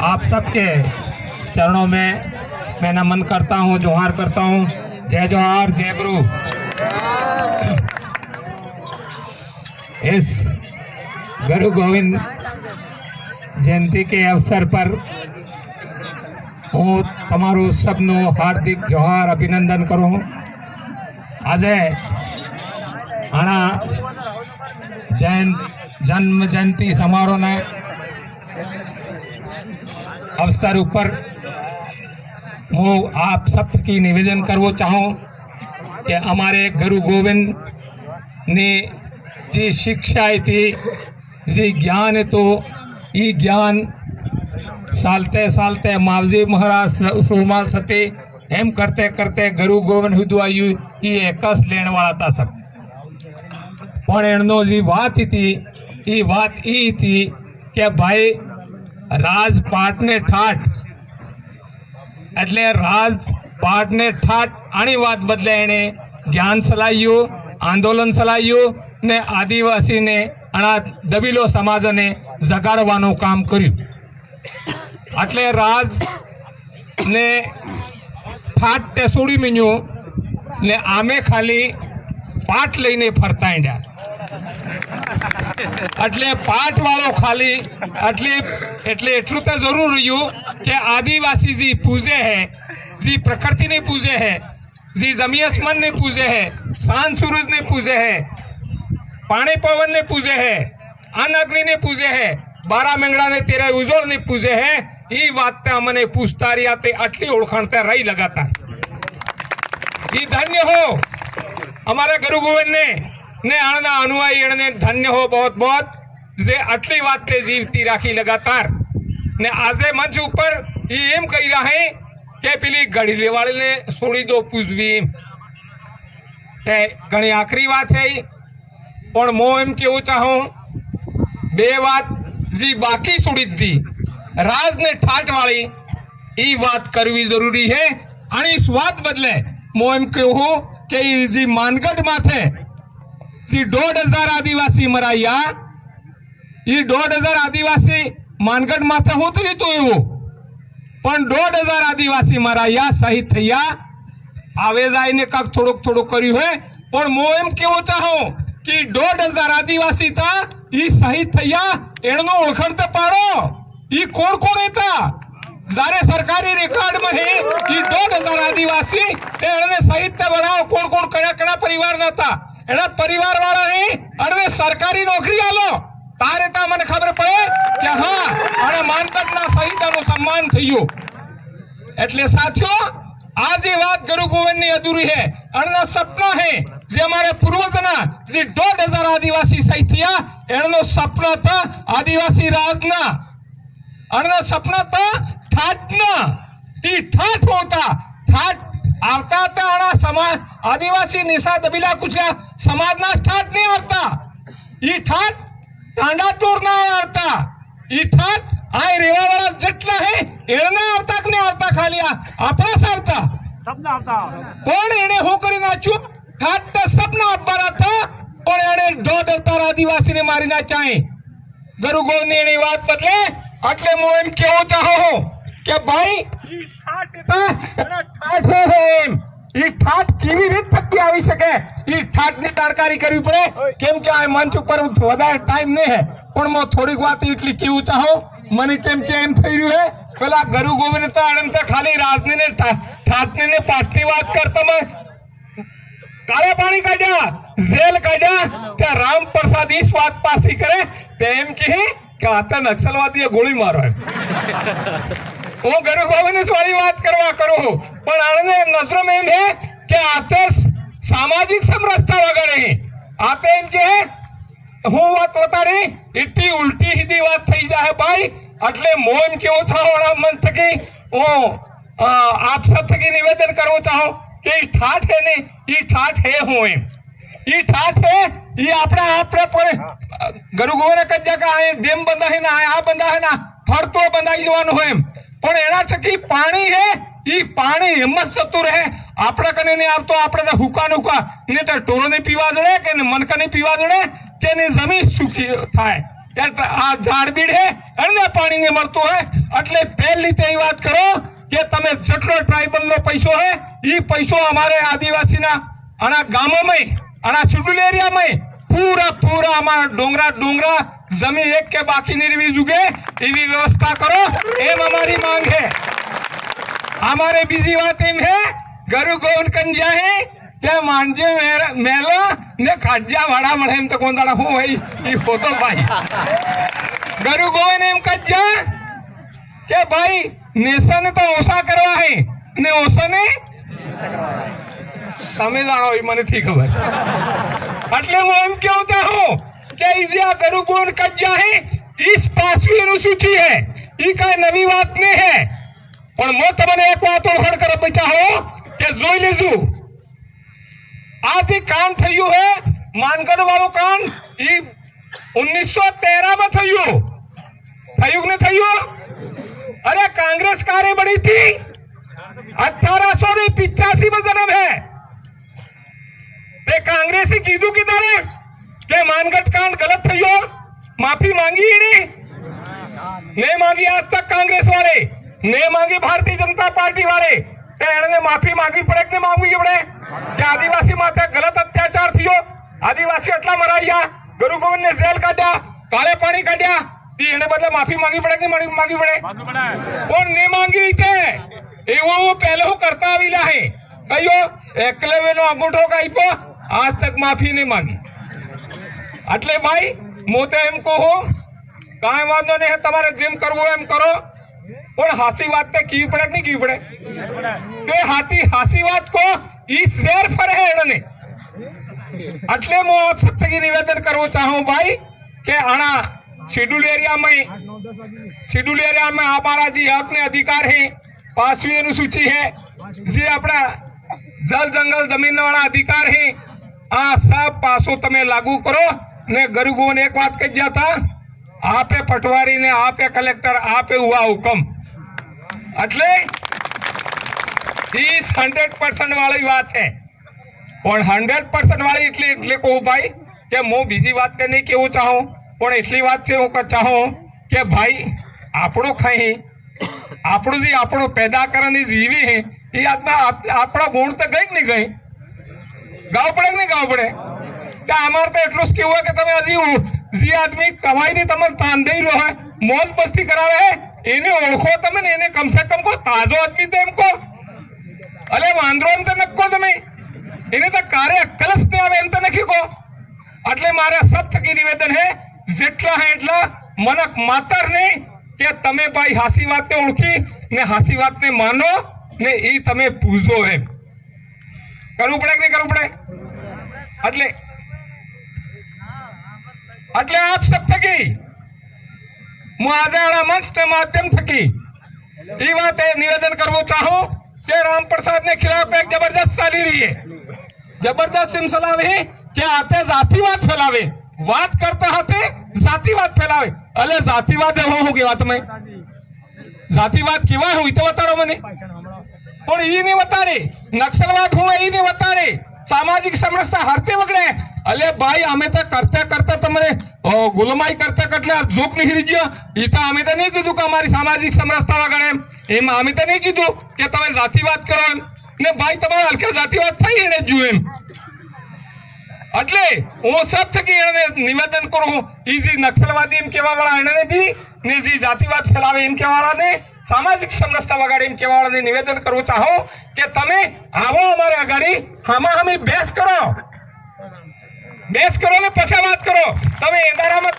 आप सबके चरणों में मैं नमन करता हूँ, जोहार करता हूँ। जय जोहार, जय गुरु। इस गुरु गोविंद जयंती के अवसर पर हूँ तमारू सबनु हार्दिक जोहार अभिनंदन करूँ। आज आना जन्म जयंती समारोह ने अवसर ऊपर હું આપ सबकी निवेदन करवो चाहूँ कि हमारे गुरु गोविंद ने जी शिक्षा थी, जी ज्ञान तो ये ज्ञान सालते सालते मावजी महाराज सोमाल सते एम करते करते गुरु गोविंद हुदू आयु ये कस लेने वाला था सब। पण एनो जी बात थी ये बात ये थी कि भाई राजपाट ने ठाठ એટલે રાજપાટ ને ઠાઠ આની વાત બદલે એને જ્ઞાન સલાહ્યું, આંદોલન સલાહ્યું ને આદિવાસીને આના દબીલો સમાજને જગાડવાનું કામ કર્યું। એટલે રાજ ને ઠાઠ તે છોડી મીન્યું ને આમે ખાલી પાટ લઈને ફરતા ઈંડ્યા। એટલે પાટ વાળો ખાલી એટલે એટલું તો જરૂર રહ્યું कि आदिवासी जी पूजे है, जी प्रकृति ने पूजे है, जी जमी आसमान ने पूजे है, चांद सूरज ने पूजे है, पानी पवन ने पूजे है, अन्न अग्नि ने पूजे है, 12 मेंगड़ा ने 13 उजोड़ ने पूजे है। ये बात हमने पूछता रही आते अटली ओळखाणते रही लगातार। ये धन्य हो हमारे गुरु गोविंद ने आना अनुयायी ने धन्य हो बहुत बहुत जे अटली बात जीवती राखी लगातार। ने आजे मंच ऊपर एम कही रहा है कि पेली गढ़ी वाले ने छोड़ी दो पूजवी घनी आखरी बात है। पण मो एम केवू चाहूं बे बात जी बाकी छोड़ी थी राज ने ठाट वाली ये बात करवी जरूरी है। आणि इस बात बदले मो एम कहूं कि जी मानगढ़ माथे जी 1500 आदिवासी मराया, ये 1500 आदिवासी मानगढ़ माथे होते ही तो एवं पण 1500 आदिवासी मराया शहीद थया। आवे जाए ने काक थोड़ोक थोड़ोक कर्યું है पण मो एम केवो चाहो कि 1500 आदिवासी था ई शहीद थया एनो ओळखण तो पाडो ई कोण कोण येता। जारे सरकारी रेकॉर्ड में है ई 1500 आदिवासी एने शहीद ते बनाओ कोण कोण कया कया परिवार नता एना परिवार वाला है अरे सरकारी नौकरी आलो तारे ता मन खबर पड़े कि हाँ अरे मानगढ़ना शहीदों सम्मान थयो। એટલે સાથીઓ आज ये बात गुरु गोविंद ने अधूरी है। अणना सपना है जे हमारे पूर्वजना जे 1500 आदिवासी शहीद थया एनो सपना था आदिवासी राजना, अणना सपना था ठाटना ती ठाट होता ठाट आवता था अणा समाज आदिवासी निशा दबीला कुछला समाजना ठाट नहीं आवता। ई ठाट तांडा टोर ना आवता, ई ठाट आय रेवा वाला जटला है एना आवता कि नहीं आवता खाली आपरा सारता सबना आवता पण एने हो करी नाचू ठाट तो सबना आपरा था पण एने 1500 आदिवासी ने मारी ना चाहे। गुरु गोविंद ने एनी बात बदले એટલે હું એમ કેવો ચાહો કે ભાઈ ઈ ઠાટ હે એમ ई ठाट केवी रीत थकी આવી શકે। ई ठाट ની તારકારી કરવી પડે કેમ કે આ મંચ ઉપર વધારે ટાઈમ નહીં હે પણ હું થોડીક વાત એટલી કેવું ચાહો મને કેમ કે એમ થઈ રહ્યું હે પેલા ગુરુ ગોવિંદ તો અનંત ખાલી રાજની ને ઠાટની ને પાટની વાત કરતા मैं काले पानी काढ्या जेल काढ्या त्या राम प्रसाद इस बात पासी करे तेम की कि आता नक्सलवादी गोली मारो है वो गुरु गोविंद वाली बात करवा करो पण आने नजर में एम है कि आते सामाजिक समरसता वगैरह आते एम के હું વાત વતાડી इतनी उल्टी सीधी बात થઈ જાય ભાઈ। એટલે મોમ કેવો છાવણા મન થકી હું આપ સબ થકી નિવેદન કરવું ચાહું કે ઈ ઠાઠ હે ને ઈ ઠાઠ હે હું એમ ઈ ઠાઠ હે ઈ આપણે પણ ગુરુ ગોવિંદ કજ્જા કા આ ડેમ બંધા હે ના આ બંધા હે ના ફરતો બંધાઈ જવાનું હોય એમ પણ એના થકી પાણી હે ઈ પાણી હિંમત જતું રહે આપણા કને નહીં આવતો આપણે તો હુકા ને તો ટોળો ને પીવા જડે કે મનકા ને પીવા જડે કે જમીન સુખી થાય આ ઝાડબીડ હે એને પાણી ને મળતું હે એટલે પહેલી તે વાત કરો કે તમે જેટલો ટ્રાઇબલ નો પૈસો હે એ પૈસો અમારે આદિવાસીના આના ગામોમાં આના શેડ્યુલ એરિયામાં पूरा हमारा डोंगरा जमीन एक के बाकी नहीं रही जुगे एवी व्यवस्था करो एम हमारी मांग है। हमारे बीजी बात एम है गरु गोवन कंजा है क्या मांझे मेला ने खाजा वाड़ा मणे एम तो कौन दाड़ा हूं भाई ये फोटो भाई गरु गोवन एम कज्जा क्या भाई नेसा ने तो ओसा करवा है ने ओसा ने તમે જાણો એ મને થી ખબર એટલે હું એમ કેવું ચાહું કે જે આ ગરુગોન કજ્જા હે इस पांचवी अनुसूची है ये कई नवी बात नहीं है પણ હું તમને એક વાત ઓળખાણ કરવા ચાહો કે જોઈ લેજો આ જે કામ થયું હે માનગઢ વાળું કામ એ 1913 માં થયું કે નહીં થયું અરે कांग्रेस कार्य बड़ी थी 1885 में जन्म है कांग्रेस की कीधु की तरह के मानगढ़ कांड गलत थयो माफी मांगी ही नहीं मांगी आज तक कांग्रेस वाले ने मांगी भारतीय जनता पार्टी वाले ने माफी मांगी पड़े कि नहीं मांगी पड़े कि आदिवासी माथे गलत अत्याचार थयो आदिवासी एटला मराया गुरु गोविंद ने जेल काढ्या काले पानी काढ्या एने बदले माफी मांगी पड़े कि मांगी पड़े कोण ने मांगी थे एवो पहले हूँ करता आवेला है कहियो एकलव्य नो अंगूठो काप्यो आज तक माफी नहीं मांगी એટલે ભાઈ હું તો એમ કહું કાંઈ વાંધો નહીં તમારે જેમ કરવું એમ કરો પણ હાસી વાત તે કી પડે કે નહીં કી પડે તો એ હાસી વાત કો ઈ શેર ફરે એને એટલે હું આપ સત્યથી નિવેદન કરવું ચાહું ભાઈ કે આના शेड्यूल एरिया में हमारा जी हक ने अधिकार है 5वीं अनुसूची है जी अपना जल जंगल जमीन वाला अधिकार है आ सब पासो तमे लागू करो ने गरुगो ने एक बात कह दिया था आपे पटवारी ने आपे कलेक्टर आपे हुआ हुक्म એટલે 100% वाली बात है और 100% वाली એટલે કહું ભાઈ કે હું બીજી વાત કે નહીં કેવું ચાહું પણ એટલી વાત છે હું ચાહું કે ભાઈ આપણો ખાઈ આપણું જે આપણો પેદા કરવાની જીવી है ये આપણા ગુણ તો ગઈ કે નહીં ગઈ ગાવ પડે કે નહીં ગાવ પડે ત્યાં અમારે તો એટલું જ કેવું હોય કે તમે હજી જે આદમી કમાઈને તમે તાંધી રહ્યો હોય મોજ મસ્તી કરાવે એને ઓળખો તમે ને એને કમ સે કમ કો તાજો આદમી તો એમ કહો અલે વાંદરો એમ તો નક્કો તમે એને તો કાર્ય અક્કલ જ નહીં આવે એમ તો નથી કહો એટલે મારે સબ થકી નિવેદન હે જેટલા હે એટલા મનક માતર ને કે તમે ભાઈ હાસી વાતને ઓળખી ને હાસી વાતને માનો ને એ તમે પૂછો એમ કરવું પડે કે નહીં કરવું પડે એટલે એટલે આપ સબ થકી હું આજે આના મંચ ને માધ્યમ થકી એ વાત નિવેદન કરવું ચાહું કે रामप्रसाद ने खिलाफ एक जबरदस्त चाली रही है जबरदस्त सिलसिला है कि आते जातिवाद फैलावे बात करता हाथे जातिवाद फैलावे अले जातिवाद हो गई बात में जातिवाद केवा हुई तो बता रहा मैंने પણ ઈ નહીં વતારે નક્સલવાદ હું ઈ નહીં વતારે સામાજિક સમરસતા હરતે વગડે અલે ભાઈ અમે તો કરતા કરતા તમને ગુલામાઈ કરતા કટલે જોક નહીં રીજ્યો ઈ તો અમે તો નહીં કીધું કે અમારી સામાજિક સમરસતા વગડે એમ અમે તો નહીં કીધું કે તમે જાતિવાદ કરો એમ ને ભાઈ તમારે હલકે જાતિવાદ થઈ એને જો એમ એટલે હું સબ થકી એને નિવેદન કરું ઈ જે નક્સલવાદી એમ કહેવા વાળા એને બી ને જે જાતિવાદ ફેલાવે એમ કહેવા વાળા ને सामाजिक समरसता वगाड़े एम कहेवाने निवेदन करवू चाहो कि तमे आवो अमारे आगाड़ी हमा हमी बेस करो ने पछे बात करो तमे एदारा में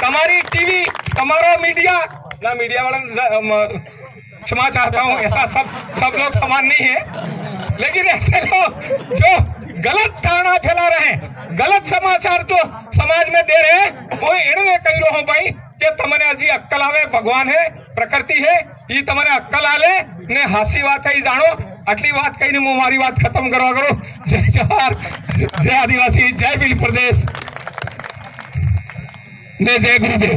तमारी टीवी तमारो मीडिया ना मीडिया वाला क्षमा चाहता हूँ ऐसा सब लोग समान नहीं है लेकिन ऐसे लोग जो गलत धारणा फैला रहे हैं गलत समाचार तो समाज में दे रहे हैं वो इन्हें कही रहो भाई कि तमने हजी अक्कल आवे भगवान है प्रकृति है ये तमने अक्कल आले ने हासी बात है जानो आटली बात कही ने मारी बात खत्म करवा करो जय जवाहर जय आदिवासी जय भील प्रदेश ने जय गुरुदेव।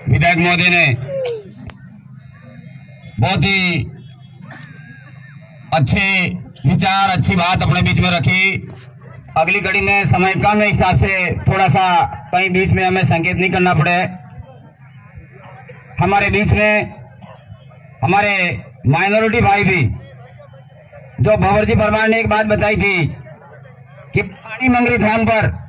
विधायक महोदय ने बहुत ही अच्छे विचार अच्छी बात अपने बीच में रखी अगली घड़ी में समय कम है, हिसाब से थोड़ा सा कहीं बीच में हमें संकेत नहीं करना पड़े। हमारे बीच में हमारे माइनॉरिटी भाई भी, जो भंवर जी परमार ने एक बात बताई थी कि पानी मंगरी धाम पर